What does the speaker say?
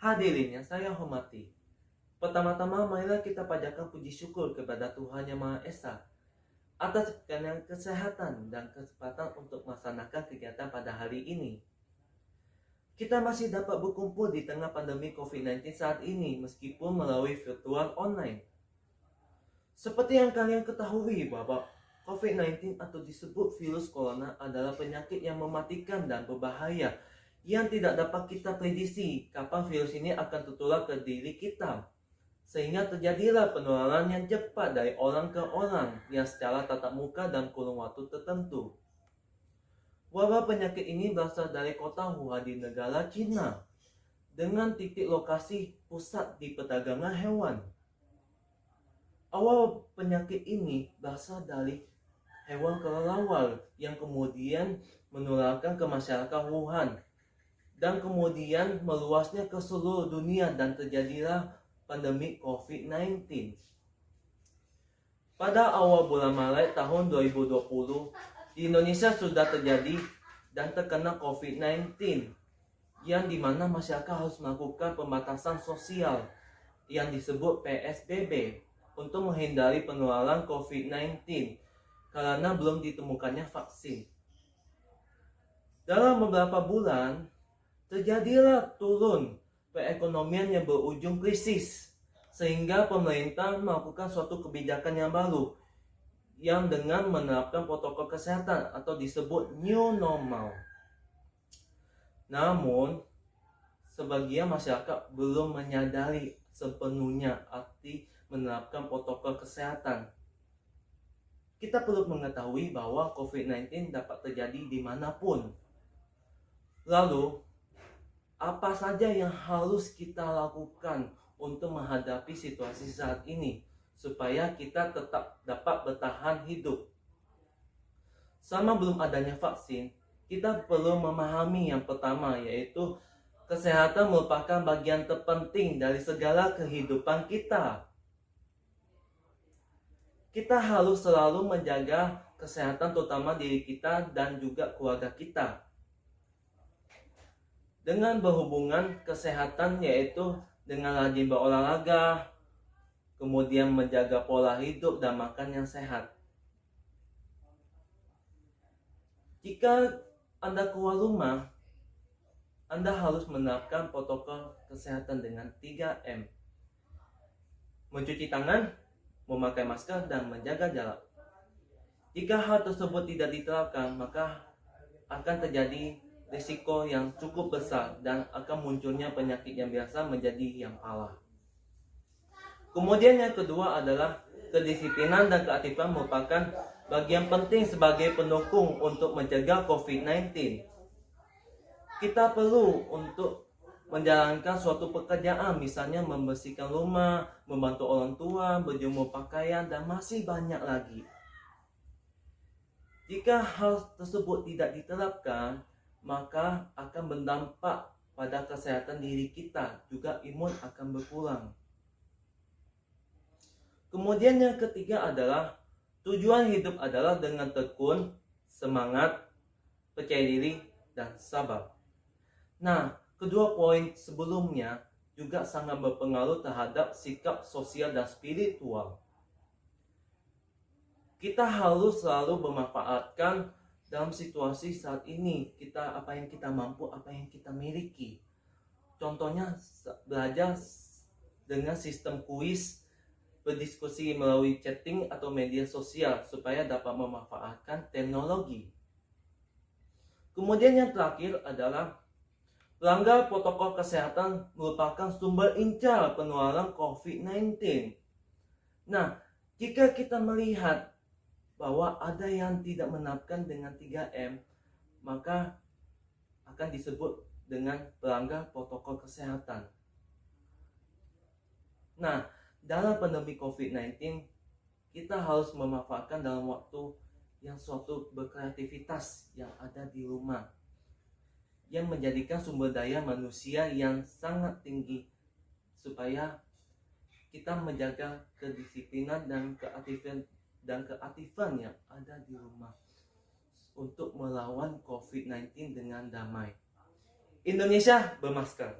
Hadirin yang saya hormati, pertama-tama marilah kita panjatkan puji syukur kepada Tuhan Yang Maha Esa atas kekayaan kesehatan dan kesempatan untuk melaksanakan kegiatan pada hari ini. Kita masih dapat berkumpul di tengah pandemi COVID-19 saat ini meskipun melalui virtual online. Seperti yang kalian ketahui bahwa COVID-19 atau disebut virus corona adalah penyakit yang mematikan dan berbahaya yang tidak dapat kita prediksi kapan virus ini akan tertular ke diri kita. Sehingga terjadilah penularan yang cepat dari orang ke orang yang secara tatap muka dan kurun waktu tertentu. Wabah penyakit ini berasal dari kota Wuhan di negara China dengan titik lokasi pusat di perdagangan hewan. Awal penyakit ini berasal dari hewan kelelawar yang kemudian menularkan ke masyarakat Wuhan dan kemudian meluasnya ke seluruh dunia dan terjadilah pandemi COVID-19. Pada awal bulan Maret tahun 2020, di Indonesia sudah terjadi dan terkena COVID-19 yang dimana masyarakat harus melakukan pembatasan sosial yang disebut PSBB untuk menghindari penularan COVID-19 karena belum ditemukannya vaksin. Dalam beberapa bulan, terjadilah turun perekonomian yang berujung krisis, sehingga pemerintah melakukan suatu kebijakan yang baru yang dengan menerapkan protokol kesehatan atau disebut new normal. Namun, sebagian masyarakat belum menyadari sepenuhnya arti menerapkan protokol kesehatan. Kita perlu mengetahui bahwa COVID-19 dapat terjadi dimanapun. Lalu, apa saja yang harus kita lakukan untuk menghadapi situasi saat ini supaya kita tetap dapat bertahan hidup? Sama belum adanya vaksin, kita perlu memahami yang pertama, yaitu kesehatan merupakan bagian terpenting dari segala kehidupan kita. Kita harus selalu menjaga kesehatan terutama diri kita dan juga keluarga kita. Dengan berhubungan kesehatan yaitu dengan rajin berolahraga, kemudian menjaga pola hidup dan makan yang sehat. Jika Anda keluar rumah, Anda harus menerapkan protokol kesehatan dengan 3M. Mencuci tangan, memakai masker, dan menjaga jarak. Jika hal tersebut tidak diterapkan, maka akan terjadi risiko yang cukup besar dan akan munculnya penyakit yang biasa menjadi yang parah. Kemudian yang kedua adalah kedisiplinan dan keaktifan merupakan bagian penting sebagai pendukung untuk mencegah COVID-19. Kita perlu untuk menjalankan suatu pekerjaan, misalnya membersihkan rumah, membantu orang tua, berjemur pakaian, dan masih banyak lagi. Jika hal tersebut tidak diterapkan, maka akan berdampak pada kesehatan diri kita, juga imun akan berkurang. Kemudian yang ketiga adalah tujuan hidup adalah dengan tekun, semangat, percaya diri, dan sabar. Nah, kedua poin sebelumnya juga sangat berpengaruh terhadap sikap sosial dan spiritual. Kita harus selalu memanfaatkan dalam situasi saat ini kita apa yang kita mampu, apa yang kita miliki. Contohnya belajar dengan sistem kuis, berdiskusi melalui chatting atau media sosial supaya dapat memanfaatkan teknologi. Kemudian yang terakhir adalah pelanggar protokol kesehatan merupakan sumber incar penularan COVID-19. Nah, jika kita melihat bahwa ada yang tidak menerapkan dengan 3M, maka akan disebut dengan pelanggar protokol kesehatan. Nah, dalam pandemi COVID-19, kita harus memanfaatkan dalam waktu yang suatu berkreativitas yang ada di rumah, yang menjadikan sumber daya manusia yang sangat tinggi, supaya kita menjaga kedisiplinan dan keaktifan yang ada di rumah untuk melawan COVID-19 dengan damai. Indonesia bermasker.